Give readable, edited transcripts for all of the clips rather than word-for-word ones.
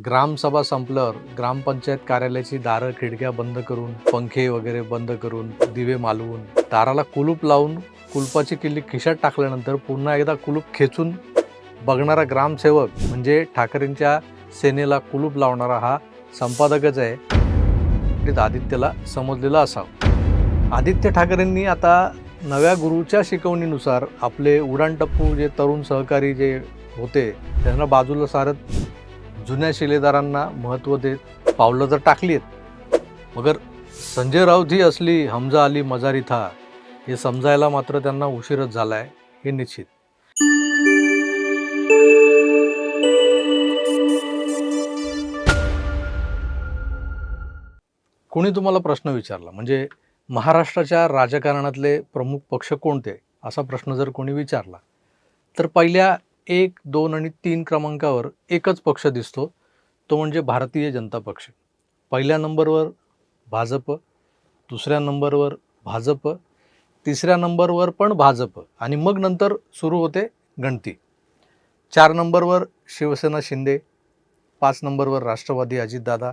ग्रामसभा संपल्यावर ग्रामपंचायत कार्यालयाची दारं खिडक्या बंद करून, पंखे वगैरे बंद करून, दिवे मालवून, दाराला कुलूप लावून कुलपाची किल्ली खिशात टाकल्यानंतर पुन्हा एकदा कुलूप खेचून बघणारा ग्रामसेवक म्हणजे ठाकरेंच्या सेनेला कुलूप लावणारा हा संपादकच आहे. आदित्यला समजलेलं असावं. आदित्य ठाकरेंनी आता नव्या गुरुच्या शिकवणीनुसार आपले उडाणटप्पू जे तरुण सहकारी जे होते त्यांना बाजूला सारत जुन्या शिलेदारांना महत्त्व देत पावलं तर टाकली आहेत. मगर संजय राऊत ही असली हमजा अली मजारी था हे समजायला मात्र त्यांना उशीरच झाला आहे हे निश्चित. कोणी तुम्हाला प्रश्न विचारला म्हणजे महाराष्ट्राच्या राजकारणातले प्रमुख पक्ष कोणते असा प्रश्न जर कोणी विचारला तर पहिल्या 1, 2 आणि 3 क्रमांकावर एकच पक्ष दिसतो, तो म्हणजे भारतीय जनता पक्ष. पहिल्या नंबरवर भाजप, दुसऱ्या नंबरवर भाजप, तिसऱ्या नंबरवर पण भाजप आणि मग नंतर सुरू होते गणती. 4 नंबरवर शिवसेना शिंदे, 5 नंबरवर राष्ट्रवादी अजितदादा,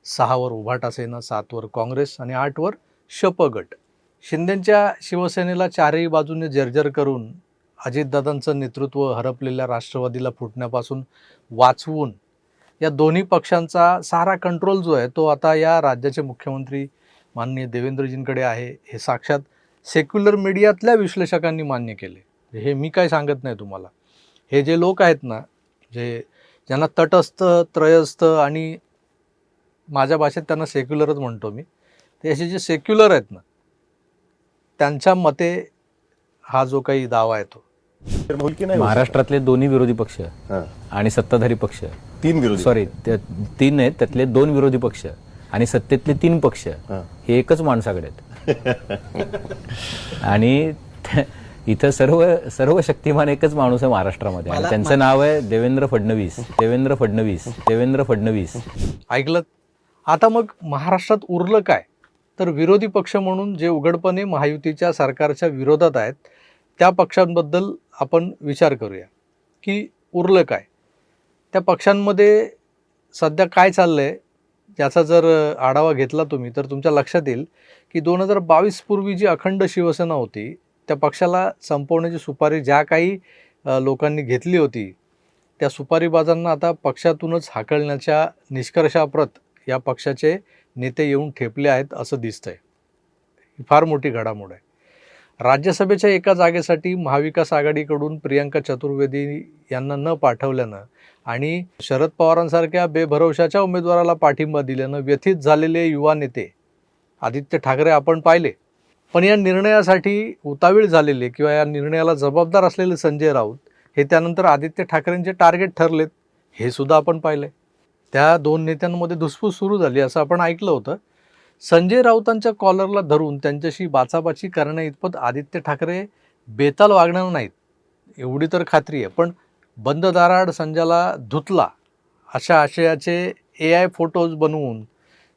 6वर उभाटा सेना, 7वर काँग्रेस आणि 8वर शप गट. शिंदेंच्या शिवसेनेला चारही बाजूने जर्जर करून अजितदादांचं नेतृत्व हरपलेल्या राष्ट्रवादीला फुटण्यापासून वाचवून या दोन्ही पक्षांचा सारा कंट्रोल जो आहे तो आता या राज्याचे मुख्यमंत्री माननीय देवेंद्रजींकडे आहे हे साक्षात सेक्युलर मीडियातल्या विश्लेषकांनी मान्य केले. हे मी काय सांगत नाही तुम्हाला. हे जे लोक आहेत ना, जे ज्यांना तटस्थ, त्रयस्थ आणि माझ्या भाषेत त्यांना सेक्युलरच म्हणतो मी, ते असे जे सेक्युलर आहेत ना त्यांच्या मते हा जो काही दावा आहे तो महाराष्ट्रातले दोन्ही विरोधी पक्ष आणि सत्ताधारी पक्ष 3 विरोधी सॉरी 3 आहेत, त्यातले 2 विरोधी पक्ष आणि सत्तेतले 3 पक्ष हे एकच माणसाकडे आहेत. आणि इथं सर्व शक्तिमान एकच माणूस आहे महाराष्ट्रामध्ये आणि त्यांचं नाव आहे देवेंद्र फडणवीस. देवेंद्र फडणवीस देवेंद्र फडणवीस ऐकलं. आता मग महाराष्ट्रात उरलं काय तर विरोधी पक्ष म्हणून जे उघडपणे महायुतीच्या सरकारच्या विरोधात आहेत त्या पक्षांबद्दल आपण विचार करूया की उरलं काय. त्या पक्षांमध्ये सध्या काय चाललं आहे याचा जर आढावा घेतला तुम्ही तर तुमच्या लक्षात येईल की 2022 पूर्वी जी अखंड शिवसेना होती त्या पक्षाला संपवण्याची सुपारी ज्या काही लोकांनी घेतली होती त्या सुपारीबाजांना आता पक्षातूनच हाकलण्याच्या निष्कर्षाप्रत या पक्षाचे नेते येऊन ठेपले आहेत असं दिसतंय. ही फार मोठी घडामोड आहे. राज्यसभेच्या एका जागेसाठी महाविकास आघाडीकडून प्रियंका चतुर्वेदी यांना न पाठवल्यानं आणि शरद पवारांसारख्या बेभरवशाच्या उमेदवाराला पाठिंबा दिल्यानं व्यथित झालेले युवा नेते आदित्य ठाकरे आपण पाहिले. पण या निर्णयासाठी उतावीळ झालेले किंवा या निर्णयाला जबाबदार असलेले संजय राऊत हे त्यानंतर आदित्य ठाकरेंचे टार्गेट ठरलेत हे सुद्धा आपण पाहिलं. त्या 2 नेत्यांमध्ये धुसफूस सुरू झाली असं आपण ऐकलं होतं. संजय राऊतांच्या कॉलरला धरून त्यांच्याशी बाचाबाची करण्या इतपत आदित्य ठाकरे बेताल वागणार नाहीत एवढी तर खात्री आहे. पण बंद दाराआड संजयला धुतला अशा आशयाचे AI फोटोज बनवून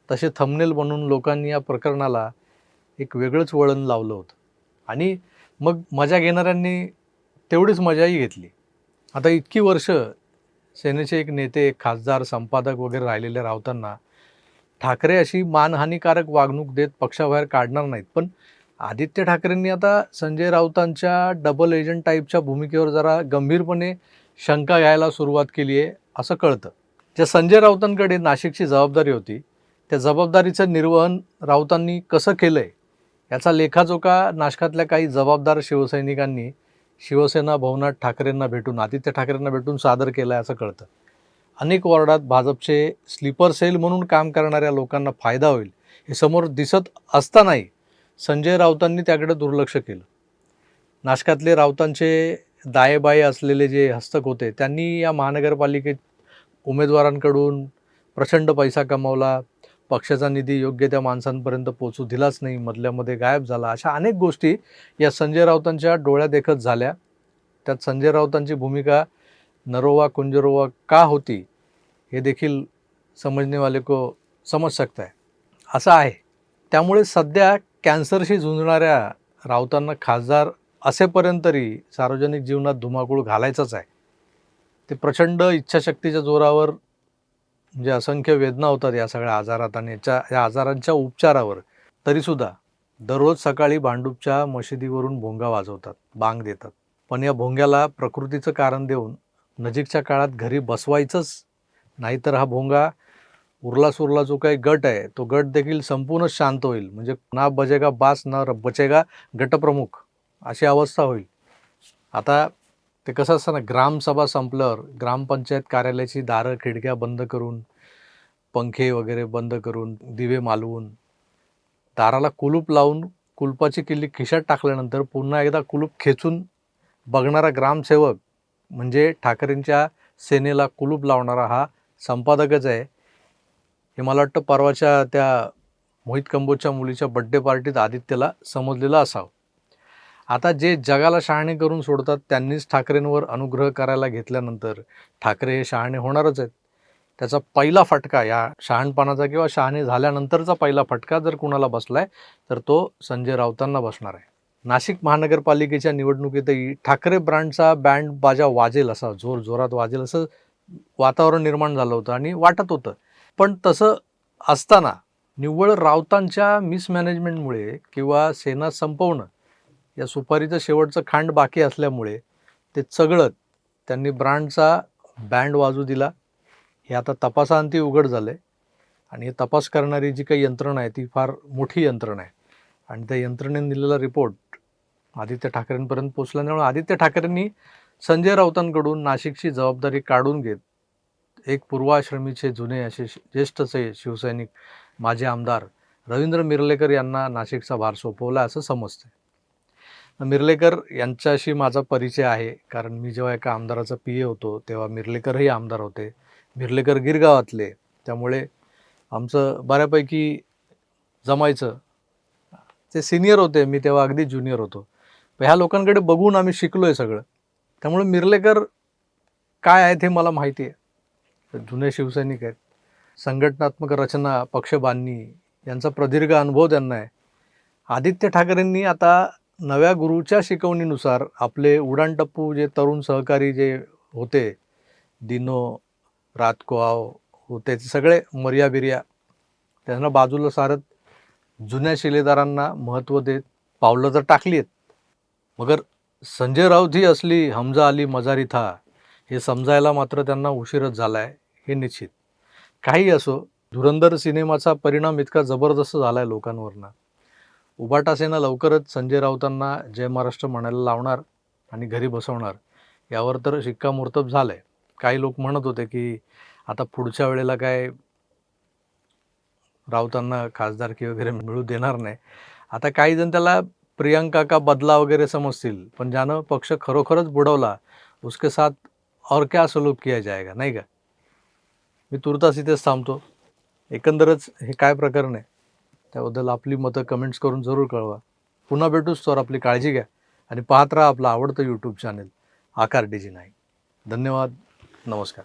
तसे थंबनेल बनवून लोकांनी या प्रकरणाला एक वेगळंच वळण लावलं होतं आणि मग मजा घेणाऱ्यांनी तेवढीच मजाही घेतली. आता इतकी वर्ष सेनेचे एक नेते, खासदार, संपादक वगैरे राहिलेल्या राऊतांना ठाकरे अशी मानहानिकारक वागणूक देत पक्षाबाहेर काढणार नाहीत. पण आदित्य ठाकरेंनी आता संजय राऊतांच्या डबल एजंट टाईपच्या भूमिकेवर जरा गंभीरपणे शंका घ्यायला सुरुवात केली आहे असं कळतं. ज्या संजय राऊतांकडे नाशिकची जबाबदारी होती त्या जबाबदारीचं निर्वहन राऊतांनी कसं केलं आहे याचा लेखाजोखा नाशकातल्या काही जबाबदार शिवसैनिकांनी शिवसेना भवनात ठाकरेंना भेटून आदित्य ठाकरेंना भेटून सादर केलं आहे असं कळतं. अनेक वॉर्डात भाजपचे स्लीपर सेल म्हणून काम करणाऱ्या लोकांना फायदा होईल हे समोर दिसत असतानाही संजय राऊतांनी त्याकडे दुर्लक्ष केलं. नाशकातले राऊतांचे दायेबाये असलेले जे हस्तक होते त्यांनी या महानगरपालिकेत उमेदवारांकडून प्रचंड पैसा कमावला, पक्षाचा निधी योग्य त्या माणसांपर्यंत पोचू दिलाच नाही, मधल्यामध्ये गायब झाला. अशा अनेक गोष्टी या संजय राऊतांच्या डोळ्यादेखत झाल्या. त्यात संजय राऊतांची भूमिका नरोवा कुंजरोवा का होती हे देखील समजनेवाले को समज सकता है असं आहे. त्यामुळे सध्या कॅन्सरशी झुंजणाऱ्या राऊतांना खासदार असेपर्यंत तरी सार्वजनिक जीवनात धुमाकूळ घालायचाच आहे. ते प्रचंड इच्छाशक्तीच्या जोरावर म्हणजे असंख्य वेदना होतात या सगळ्या आजारात आणि या आजारांच्या उपचारावर, तरीसुद्धा दररोज सकाळी भांडूपच्या मशिदीवरून भोंगा वाजवतात, बांग देतात. पण या भोंग्याला प्रकृतीचं कारण देऊन नजीकच्या काळात घरी बसवायचंच, नाहीतर हा भोंगा उरला सुरला जो काही गट आहे तो गट देखील संपूर्णच शांत होईल. म्हणजे ना बजेगा बास ना बचेगा गटप्रमुख अशी अवस्था होईल. आता ते कसं असतं ना, ग्रामसभा संपल्यावर ग्रामपंचायत कार्यालयाची दारं खिडक्या बंद करून, पंखे वगैरे बंद करून, दिवे मालवून, दाराला कुलूप लावून कुलपाची किल्ली खिशात टाकल्यानंतर पुन्हा एकदा कुलूप खेचून बघणारा ग्रामसेवक म्हणजे ठाकरेंच्या सेनेला कुलूप लावणारा हा संपादकच आहे. हे मला वाटतं परवाच्या त्या मोहित कंबोजच्या मुलीच्या बड्डे पार्टीत आदित्यला समजलेलं असावं. आता जे जगाला शहाणे करून सोडतात त्यांनीच ठाकरेंवर अनुग्रह करायला घेतल्यानंतर ठाकरे हे शहाणे होणारच आहेत. त्याचा पहिला फटका, या शहाणपणाचा किंवा शहाणे झाल्यानंतरचा पहिला फटका जर कुणाला बसलाय तर तो संजय राऊतांना बसणार आहे. नाशिक महानगरपालिकेच्या निवडणुकीतही ठाकरे ब्रँडचा बँड बाजा वाजेल, असा जोर जोरात वाजेल असं वातावरण निर्माण झालं होतं आणि वाटत होतं. पण तसं असताना निव्वळ राऊतांच्या मिसमॅनेजमेंटमुळे किंवा सेना संपवणं या सुपारीचं शेवटचं खांड बाकी असल्यामुळे ते चघळत त्यांनी ब्रँडचा बँड वाजू दिला. हे आता तपासाअंती उघड झालं आहे आणि हे तपास करणारी जी काही यंत्रणा आहे ती फार मोठी यंत्रणा आहे आणि त्या यंत्रणेने दिलेला रिपोर्ट आदित्य ठाकरेंपर्यंत पोचल्यामुळे आदित्य ठाकरेंनी संजय राऊतांकडून नाशिकची जबाबदारी काढून घेत एक पूर्वाश्रमीचे जुने असे ज्येष्ठचे शिवसैनिक माजी आमदार रवींद्र मिरलेकर यांना नाशिकचा भार सोपवला असं समजतं. मिरलेकर यांच्याशी माझा परिचय आहे, कारण मी जेव्हा एका आमदाराचा PA होतो तेव्हा मिरलेकरही आमदार होते. मिरलेकर गिरगावातले, त्यामुळे आमचं बऱ्यापैकी जमायचं. ते सिनियर होते, मी तेव्हा अगदी ज्युनियर होतो. ह्या लोकांकडे बघून आम्ही शिकलो आहे सगळं. त्यामुळे मिरलेकर काय आहेत हे मला माहिती आहे. जुने शिवसैनिक आहेत, संघटनात्मक रचना, पक्षबांधणी यांचा प्रदीर्घ अनुभव त्यांना आहे. आदित्य ठाकरेंनी आता नव्या गुरुच्या शिकवणीनुसार आपले उडाणटप्पू जे तरुण सहकारी जे होते, दिनो, रातकोआव होते, ते सगळे मर्या बिर्या त्यांना बाजूला सारत जुन्या शिलेदारांना महत्त्व देत पावलं तर टाकली आहेत. मगर संजय राऊत ही असली हमजा अली मजारी था हे समजायला मात्र त्यांना उशीरच झाला आहे, हे निश्चित. काही असो, धुरंधर सिनेमाचा परिणाम इतका जबरदस्त झाला आहे लोकांवरनं. उभाटा सेना लवकरच संजय राऊतांना जय महाराष्ट्र म्हणायला लावणार आणि घरी बसवणार यावर तर शिक्कामोर्तब झालं आहे. काही लोक म्हणत होते की आता पुढच्या वेळेला काय राऊतांना खासदारकी वगैरे मिळू देणार नाही. आता काही जण त्याला प्रियंका का बदला वगैरे समजतील, पण ज्यानं पक्ष खरोखरच बुडवला उसके साथ और क्या सलूक किया जाएगा, नाही का. मी तुर्तास इथेच थांबतो. एकंदरच हे काय प्रकरण आहे त्याबद्दल आपली मतं कमेंट्स करून जरूर कळवा. पुन्हा भेटूच, तर आपली काळजी घ्या आणि पाहत राहा आपलं आवडतं YouTube चॅनेल आकार DG9. धन्यवाद, नमस्कार.